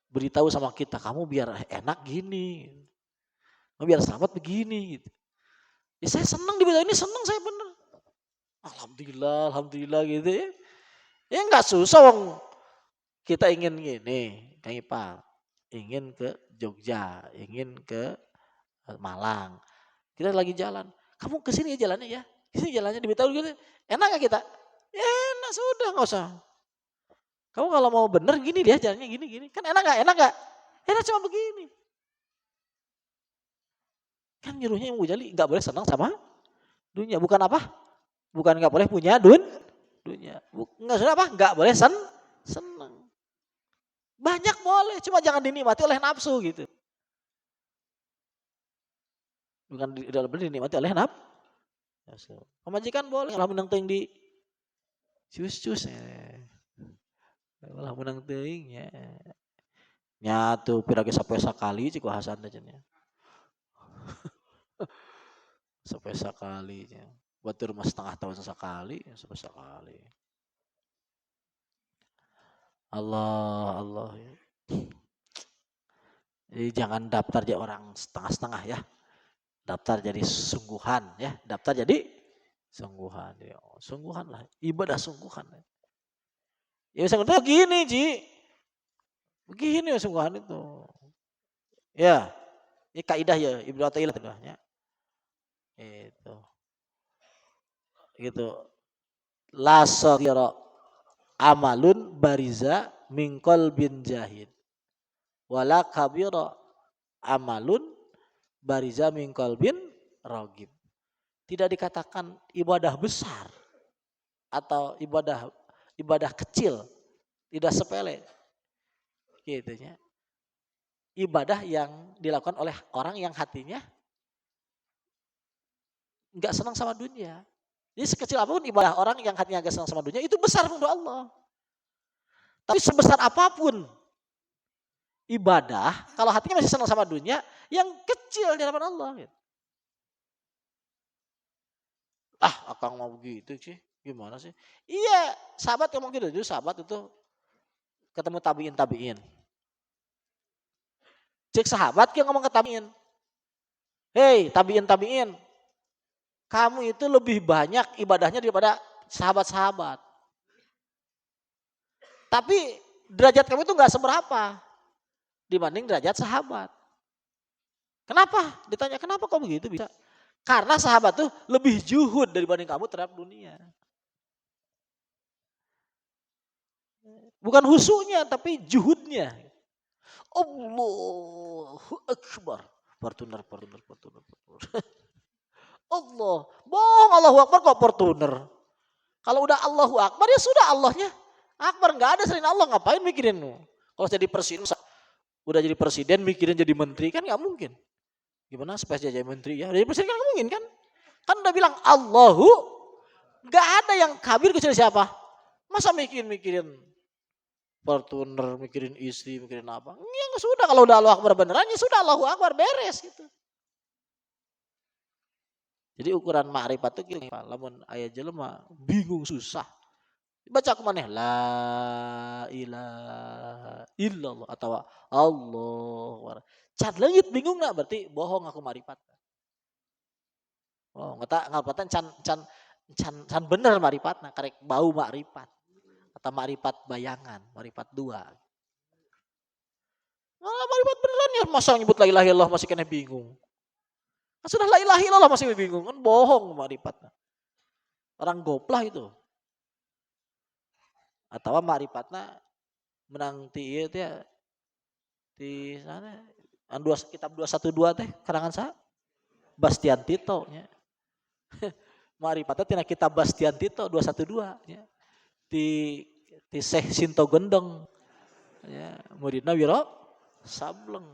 Beritahu sama kita, kamu biar enak gini. Kamu biar selamat begini gitu. Ya saya senang diberitahu ini, senang saya bener. Alhamdulillah gitu ya. Ya enggak susah wong kita ingin gini, Kang Ipal. Ingin ke Jogja, ingin ke Malang. Kita lagi jalan. Kamu ke sini ya jalannya ya. Kesini jalannya diberitahu gitu. Enak gak kita? Ya enak sudah nggak usah. Kamu kalau mau bener gini dia jalannya gini. Kan enak gak? Enak gak? Enak cuma begini. Kan nyuruhnya Imam Ghazali nggak boleh senang sama dunia. Bukan apa? Bukan nggak boleh punya dunia. Nggak sudah apa? Nggak boleh senang. Banyak boleh, cuma jangan dinikmati oleh nafsu gitu. Bukan boleh dinikmati oleh nafsu. Pemajikan boleh, kalau menang di cus lah menang teuing ya. Nyatu piragi sampai sekali ciku Hasan aja nya. Sampai sekali nya. Batur mas setengah tahun sekali, sampai sekali. Allah ya. Jadi jangan daftar jadi orang setengah-setengah ya. Daftar jadi sungguhan ya. Daftar jadi sungguhan. Ya. Sungguhan lah. Ibadah sungguhan. Ya bisa ngerti begini Ji. Begini sungguhan itu. Ya. Ini kaidah ya Ibnu Athaillah itu ya. Itu. Gitu. La saghira amalun bariza min qalbin jahid. Wala kabira amalun bariza min qalbin ragib. Tidak dikatakan ibadah besar atau ibadah kecil, tidak sepele. Gitu ya. Ibadah yang dilakukan oleh orang yang hatinya enggak senang sama dunia. Jadi sekecil apapun ibadah orang yang hatinya enggak senang sama dunia itu besar menurut Allah. Tapi sebesar apapun ibadah, kalau hatinya masih senang sama dunia, yang kecil di hadapan Allah. Gitu. Akang mau begitu sih, gimana sih? Iya, sahabat ngomong gitu, jadi sahabat itu ketemu tabiin. Cek sahabat yang ngomong ke tabiin. Hei tabiin, kamu itu lebih banyak ibadahnya daripada sahabat-sahabat. Tapi derajat kamu itu nggak seberapa dibanding derajat sahabat. Kenapa? Ditanya kenapa kok begitu bisa? Karena sahabat tuh lebih juhud dibanding kamu terhadap dunia. Bukan husunya tapi juhudnya. Allahu Akbar. Fortuner. Allah. Bohong Allahu Akbar kok Fortuner. Kalau udah Allahu Akbar ya sudah Allahnya. Akbar nggak ada selain Allah, ngapain mikirin lu? Kalau jadi presiden, udah jadi presiden mikirin jadi menteri kan nggak mungkin. Gimana supaya jadi menteri ya? Jadi presiden kan nggak mungkin kan? Kan udah bilang Allahu, nggak ada yang kabir kecuali siapa? Masa mikirin Fortuner, mikirin istri, mikirin apa? Ya nggak sudah, kalau udah Allahu Akbar beneran ya sudah Allahu Akbar beres gitu. Jadi ukuran ma'rifat itu gini, lamun aya jelema bingung susah. Baca ke mana? La ilaha illallah atau Allah. Can leungit bingung nak berarti bohong aku ma'rifat. Oh, ngapatan can bener ma'rifatna, karek bau ma'rifat. Atau ma'rifat bayangan, ma'rifat dua. Nah, ma'rifat beneran ya, masa nyebut la ilaha illallah masih kena bingung. Nah, sudah la ilaha illallah masih bingung, kan bohong ma'rifatna. Orang goplah itu. Atau ma'rifatna menang ti ieu teh di sana kitab 212 teh karangan saha? Bastian Tito nya. Ma'rifatna tina kitab Bastian Tito 212 nya. Ti Syekh Sinto Gendeng. Ya, muridna Wiro Sableng.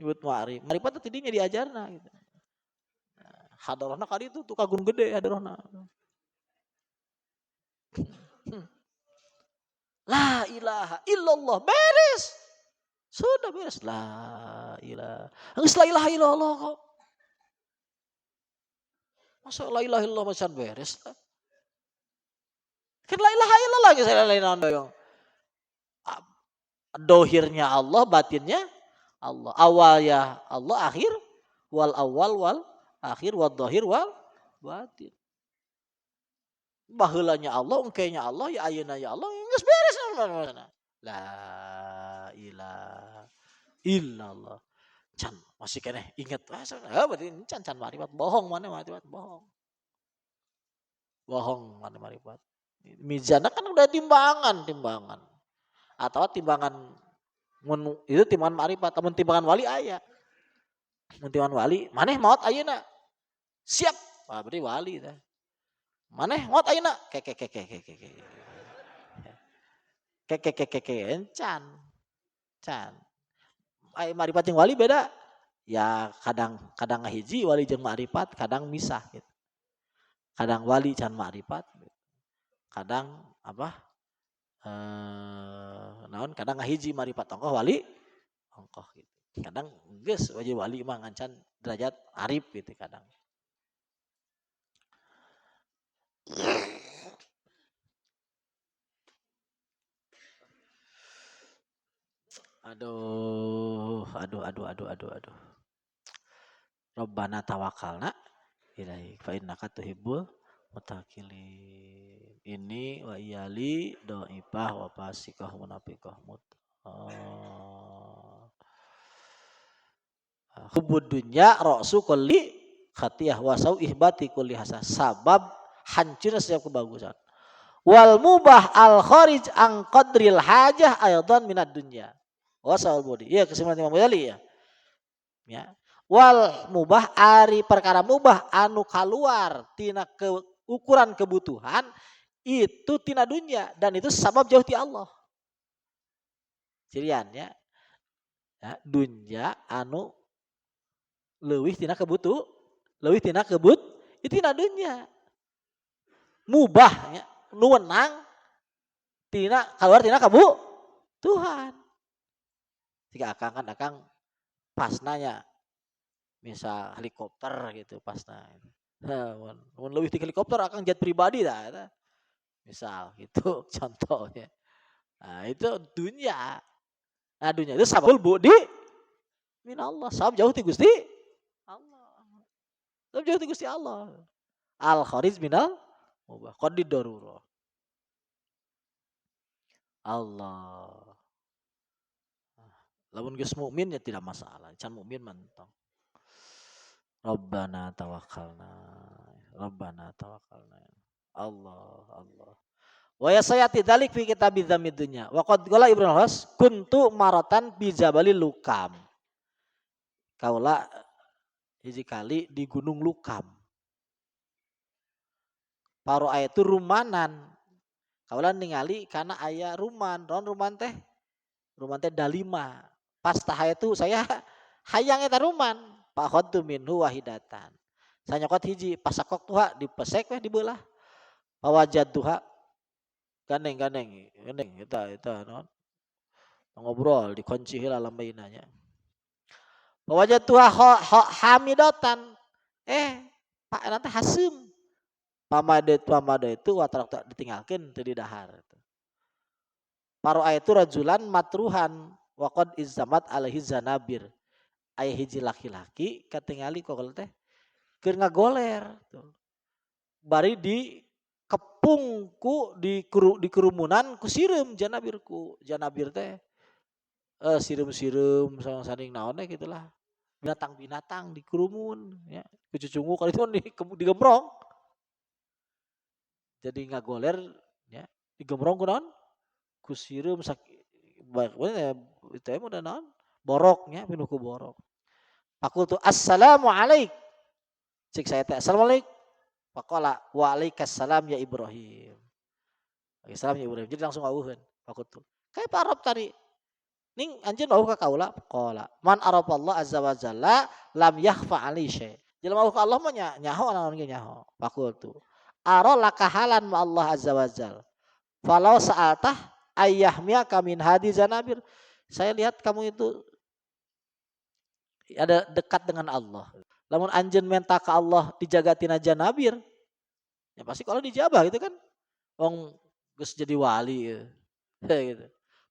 Nyebut ma'rifat teh dinya diajarna gitu. Hadarahna kali itu tuh kagun gede hadarahna. La ilaha illallah beres. Sudah beres. La ilaha. Geus la ilaha illallah kok. Masa la ilaha illallah macan beres? Kan la ilaha illallah geus la ilaha illallah. Dohirnya Allah, batinnya Allah. Awal ya Allah, akhir wal awal wal akhir wal dohir wal batin. Baheulanya Allah, engkenya Allah, ya ayeuna ya Allah, geus beres. La ilaha illallah. Can masih kene inget. Berarti can ma'rifat bohong mana ma'rifat bohong. Bohong mana ma'rifat. Mizana kan udah timbangan. Atau timbangan itu timbangan ma'rifat, temen timbangan wali aya. Mun timbangan wali, maneh maot ayeuna. Siap. Wah, berarti wali teh. Maneh maot ayeuna. Encan. Ai ma'rifat jeung wali beda. Ya kadang ngahiji wali jeung ma'rifat, kadang misah gitu. Kadang wali can ma'rifat. Kadang apa? Naon kadang ngahiji ma'rifat ongkoh wali ongkoh gitu. Kadang geus wajib wali mah ngancan derajat arif gitu kadang. Aduh. Rabbana tawakkalna ilaik fa innaka tuhibbul mutakilin. Ini wa iyali dhaifah wa fasikah munafiqah hubud dunya ra'su kulli khatiyah wa sau ihbati kulli hasan. Sabab hancurnya setiap kebagusan. Wal mubah al kharij an qadril hajah aydan minad dunya. Wasal budi. Iya kesimpulan Imam Ghazali ya. Ya. Wal mubah ari perkara mubah anu kaluar tina ukuran kebutuhan itu tina dunia dan itu sabab jauh ti Allah. Cirian ya. Dunya anu leuwih tina itu tina dunya. Mubah ya, nu wenang tina kaluar tina Tuhan. Jika akang pas nanya misal helikopter gitu pas nanya. Mun leuwih ti helikopter akang jet pribadi dah. Misal gitu contohnya. Nah, itu dunia. Nah, dunia itu sabab budi min Allah, sabab jauh ti Gusti Allah. Sabab jauh ti Gusti Allah. Al kharij minal mubah qad darurah. Allah. Lamun geus mukmin ya tidak masalah. Can mukmin mentong. Rabbana tawakkalna. Rabbana tawakkalna. Allah, Allah. Wa yasayati dzalik fi kitabiz zamid dunya. Wa qad qala Ibnu Al-Has kuntu maratan bi Jabalil Lukam. Kaula hiji kali di Gunung Lukam. Paro aya itu rumanan. Kaula ningali kana aya ruman. Naon ruman teh? Ruman teh dalima. Pas tah itu saya hayang eta ruman. Pak khadtu minhu wahidatan. Saya nyokot hiji pasakok tuha dipesek weh dibelah. Pawajad tuha gandeng eta naon? Ngobrol dikunci heula lambainanya. Pawajad tuha hamidatan. Pak nanti hasim. Pamada itu watarak tak ditinggalkan teu didahar. Paro ayatu rajulan matruhan waqad izzamat alaihi zanabir. Aya hiji laki-laki katingali kokol teh keur ngagoler tuh. Bari di kepung ku di kerumunan ku sireum janabirku. Janabir teh sireum-sireum saling naon teh gitulah. Binatang-binatang di kerumun ya. Kucucungu kali itu digembrong. Jadi ngagoler ya digembrong ku naon? Ku sireum itu udah naon? Boroknya pinuh ku borok. Aku tuh assalamualaikum. Cik saya teh assalamualaikum. Faqala waalaikumsalam ya Ibrahim. Waalaikumsalam ya Ibrahim. Jadi langsung aweuheun. Aku tuh. Kayak parab tadi. Ning anjeun wauh ka kaula qala man arafallah azza wa jalla lam yakhfa alaihi syai. Jelema wauh ka Allah mah nyaho naon ge nyaho. Fakultu. Ara lakahalan ma Allah azza wa jalla. Falau sa'atah ayyahmiyaka min hadi zanabir. Saya lihat kamu itu ada dekat dengan Allah. Lamun anjeun minta ka Allah dijaga tina janabir, ya pasti kalau dijabah gitu kan. Wong geus jadi wali ya. Gitu.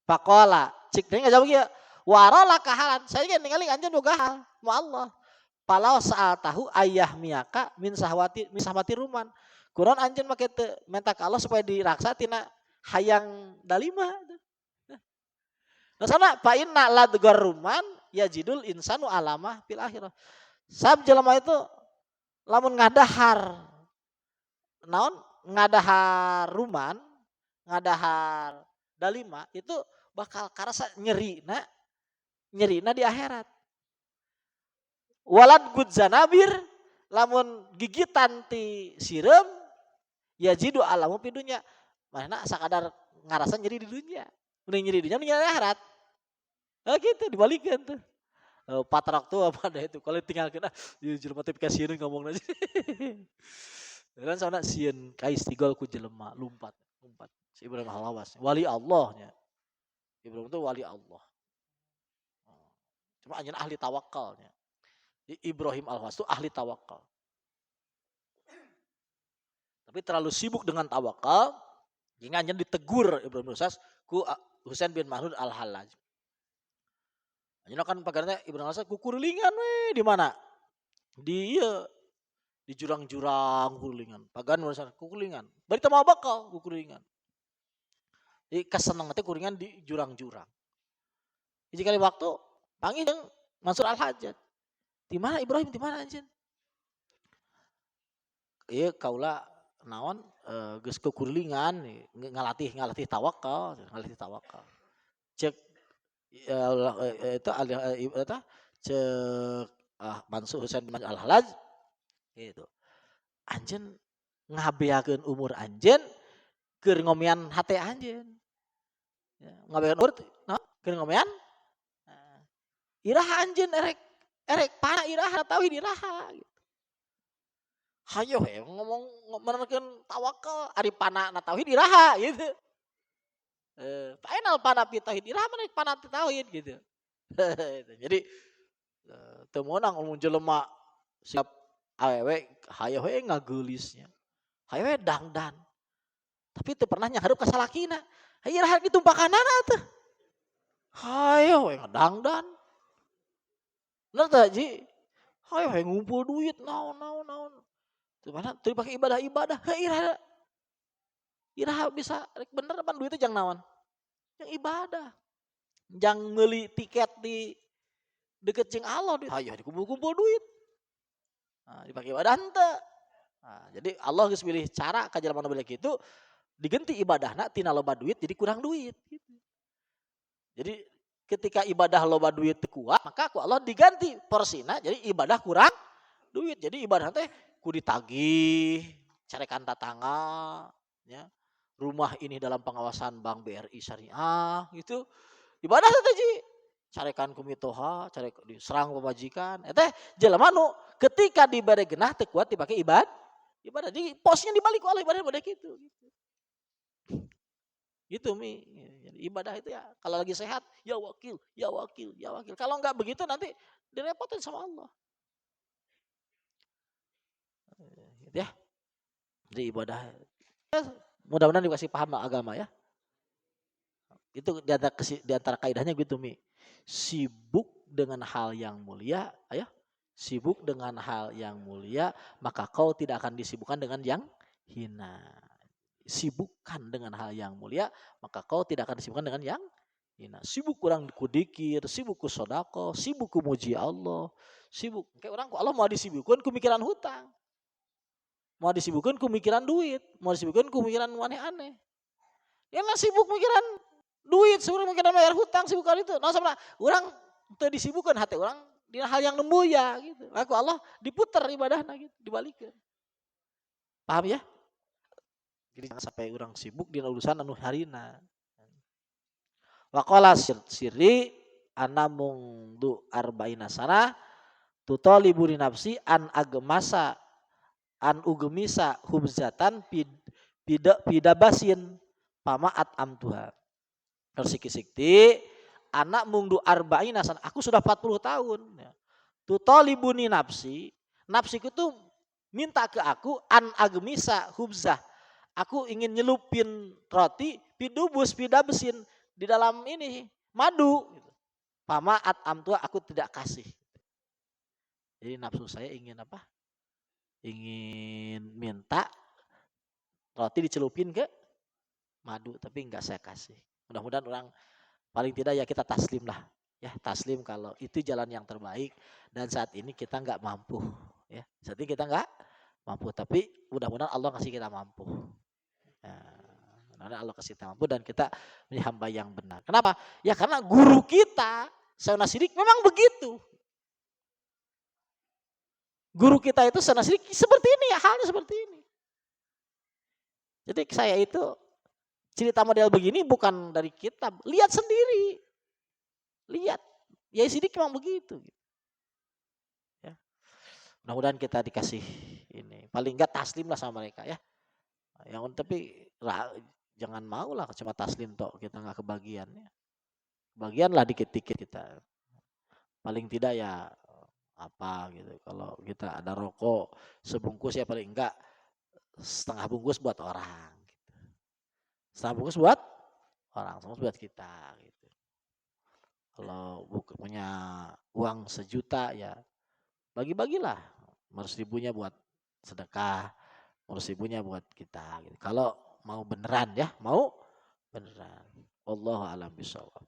Faqala, cik teh ngajawab kieu. Wara lakahalan. Saya kan ningali anjeun boga hal mu Allah. Palau sa'atahu ayyahmiyaka min sahwati ruman. Kuron anjeun make teu minta ka Allah supaya diraksa tina hayang dalima. Nah sana fa inna ladgar ruman yajidul insanu alamah fil akhirah. Sab jelema itu lamun ngadahar naon ngadahar ruman, ngadahar dalima itu bakal karasa nyerina di akhirat. Walad gud zanabir lamun gigitan ti sireum yajidu alamu fi dunya. Mana sakadar ngarasa nyeri di dunia. Udah nyeri di dunia, nyeri di akhirat. Nah gitu dibalikkan tuh. Patrak tuh apa ada itu. Kalau tinggal kena, jelema teh kasieun ngomong aja. Dan sana sieun kais tigol ku jelema lumpat. Si Ibrahim Al-Hawas, wali Allahnya. Ibrahim itu wali Allah. Cuma anjeun ahli tawakalnya. Ibrahim Al-Hawas itu ahli tawakal. Tapi terlalu sibuk dengan tawakal, hingga anjeun ditegur Ibrahim Al-Hawas ku Husain bin Mahmud Al-Hallaj. Anjeun kan pagarna Ibrahim Al-Hawas ku kurilingan we di mana? Di di jurang-jurang kurilingan. Pagan warisan kurilingan. Bari teu mau bakal kurilingan. Jadi keseneng teh kurilingan di jurang-jurang. Hiji kali waktu panggil jeung Mansur Al-Hajjaj. Di mana Ibrahim? Di mana anjeun? Ieu kaula naon geus kekurilingan ngalatih tawakal. Cek itu cek Mansur Husain bin Al-Hallaj gitu. Anjeun ngabeakeun umur anjeun keur ngomean hate anjeun. Ya, ngabeakeun umur nah, keur ngomean iraha anjeun erek pana iraha tauhid iraha gitu. Hayo ngomong menerkeun tawakal ari pana na tauhid iraha gitu. Final pana pi tauhid iraha mana pana tauhid gitu. Jadi teu meunang mun jelema siap awewe hayo we ngageulisnya. Hayo we dangdan. Tapi teu pernah nyangharup ka salakina. Hayo iraha ditumpakanana teh. Hayo we dangdan. Bener teh Ji? Hayo we ngumpul duit naon. Teu mana teu dipake ibadah. Iraha bisa rek bener pan duitnya jang naon. yang ibadah. Jangan beli tiket di deket jeung Allah, ayo dikumpul-kumpul duit. Nah, dipakai ibadah henteu. Nah, jadi Allah geus pilih cara ka jelema nu balik itu diganti ibadahna tina loba duit jadi kurang duit gitu. Jadi ketika ibadah loba duit kuat, maka ku Allah diganti porsina jadi ibadah kurang duit. Jadi ibadah teh ku ditagih, carekan tatangga, ya. Rumah ini dalam pengawasan Bank BRI Syariah gitu. Ibadah teh ji carekan kumitoha, carek diserang pemajikan. Teh jelema nu ketika dibere genah teu kuat dipake ibadah. Jadi posnya dibalik ku Allah ibadah gitu. Gitu Mi. Ibadah itu ya kalau lagi sehat ya wakil, ya wakil, ya wakil. Kalau enggak begitu nanti direpotin sama Allah. Gitu ya. Jadi ibadah mudah-mudahan dikasih paham agama ya. Itu di antara kaidahnya gitu Mi. Sibuk dengan hal yang mulia, ayo. Sibuk dengan hal yang mulia, maka kau tidak akan disibukkan dengan yang hina. Sibukkan dengan hal yang mulia, maka kau tidak akan disibukkan dengan yang hina. Sibuk kurang kudikir, sibuk ku sodako, sibuk ku muji Allah, sibuk. Kayak orang ku Allah mau disibukkan ku mikiran hutang. Mau disibukkan ku mikiran duit, mau disibukkan ku mikiran aneh-aneh. Ya lah sibuk mikiran duit, sibuk mikiran bayar hutang, sibuk itu. Nah sama orang teu disibukkan hati orang di hal yang nembuya gitu. Aku Allah diputer ibadahna gitu, dibalikin. Paham ya? Jadi jangan sampai orang sibuk di urusan anu harina. Waqala sirri ana mungdu arba'ina sana tutolibuni nafsi an agemasa an ugemisa hubzatan pidabasin pamaat amtuha. Tersikti-sikti anak mungdu arba'ina sana. Aku sudah 40 tahun. Tutolibuni nafsi. Nafsiku tuh minta ke aku an agemisa hubzah. Aku ingin nyelupin roti, pidabesin di dalam ini madu. Pamaat amtua aku tidak kasih. Jadi nafsu saya ingin apa? Ingin minta roti dicelupin ke madu, tapi enggak saya kasih. Mudah-mudahan orang paling tidak ya kita taslim lah. Ya taslim kalau itu jalan yang terbaik dan saat ini kita enggak mampu. Ya saat ini kita enggak mampu, tapi mudah-mudahan Allah kasih kita mampu. Karena Allah kasih kita mampu dan kita menjadi hamba yang benar. Kenapa? Ya karena guru kita, Sayyidina Siddiq memang begitu. Guru kita itu Sayyidina Siddiq seperti ini ya, halnya seperti ini. Jadi saya itu cerita model begini bukan dari kitab, lihat sendiri. Lihat, ya Siddiq memang begitu. Ya. Mudah-mudahan kita dikasih ini, paling enggak taslim lah sama mereka ya. Yang tapi jangan mau lah cuma taslim toh kita nggak kebagian ya. Kebagian lah dikit-dikit kita. Paling tidak ya apa gitu. Kalau kita ada rokok sebungkus ya paling enggak setengah bungkus buat orang. Gitu. Setengah bungkus buat orang, setengah buat kita. Gitu. Kalau punya uang 1 juta ya bagi-bagilah. 100.000-nya buat sedekah. 100.000-nya buat kita gitu. Kalau mau beneran ya, mau beneran. Wallahu a'lam bishawab.